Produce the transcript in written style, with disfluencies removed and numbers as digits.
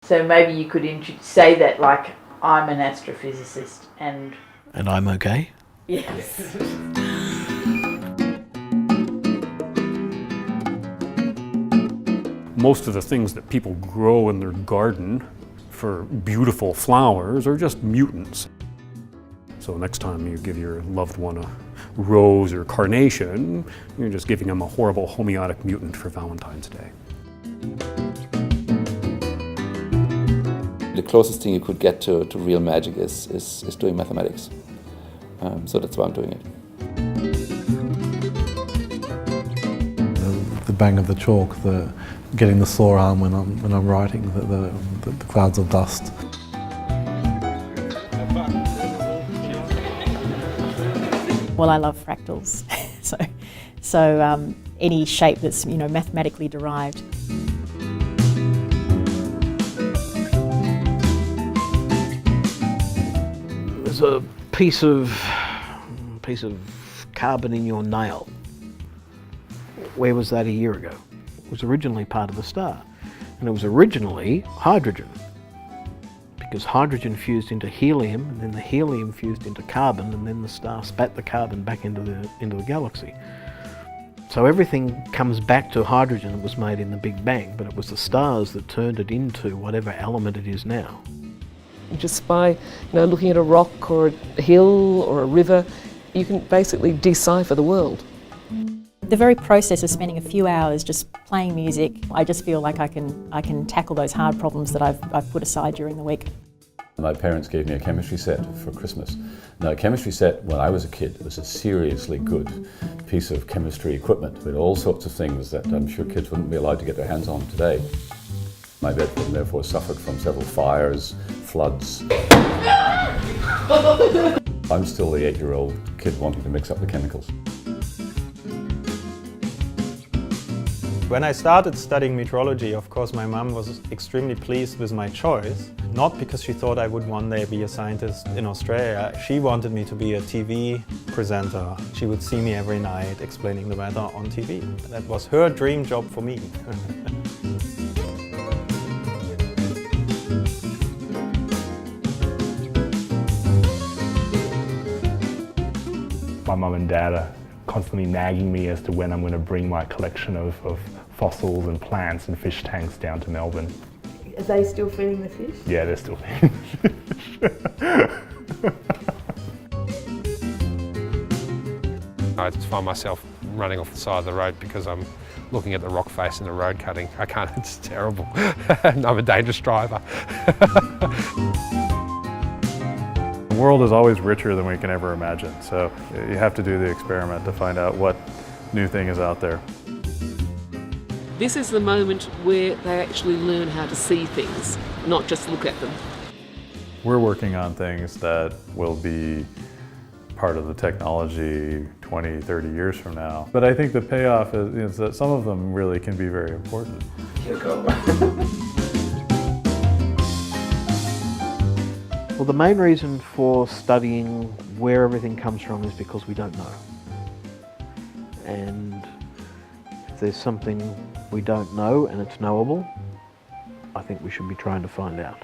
So maybe you could say that, like, I'm an astrophysicist and I'm okay? Yes. Most of the things that people grow in their garden for beautiful flowers are just mutants. So next time you give your loved one a rose or carnation, you're just giving them a horrible homeotic mutant for Valentine's Day. The closest thing you could get to real magic is doing mathematics. So that's why I'm doing it. The bang of the chalk, getting the sore arm when I'm writing, the clouds of dust. Well, I love fractals, so any shape that's mathematically derived. There's a piece of carbon in your nail. Where was that a year ago? It was originally part of the star, and it was originally hydrogen, because hydrogen fused into helium, and then the helium fused into carbon, and then the star spat the carbon back into the galaxy. So everything comes back to hydrogen that was made in the Big Bang, but it was the stars that turned it into whatever element it is now. Just by looking at a rock or a hill or a river, you can basically decipher the world. The very process of spending a few hours just playing music, I just feel like I can tackle those hard problems that I've put aside during the week. My parents gave me a chemistry set for Christmas. Now, a chemistry set when I was a kid was a seriously good piece of chemistry equipment with all sorts of things that I'm sure kids wouldn't be allowed to get their hands on today. My bedroom therefore suffered from several fires, floods. I'm still the 8-year-old kid wanting to mix up the chemicals. When I started studying meteorology, of course, my mum was extremely pleased with my choice. Not because she thought I would one day be a scientist in Australia. She wanted me to be a TV presenter. She would see me every night explaining the weather on TV. That was her dream job for me. My mum and dad are constantly nagging me as to when I'm going to bring my collection of fossils and plants and fish tanks down to Melbourne. Are they still feeding the fish? Yeah, they're still feeding the fish. I just find myself running off the side of the road because I'm looking at the rock face in the road cutting. I can't, it's terrible. I'm a dangerous driver. The world is always richer than we can ever imagine, so you have to do the experiment to find out what new thing is out there. This is the moment where they actually learn how to see things, not just look at them. We're working on things that will be part of the technology 20, 30 years from now. But I think the payoff is that some of them really can be very important. Here we go. Well, the main reason for studying where everything comes from is because we don't know. And if there's something we don't know and it's knowable, I think we should be trying to find out.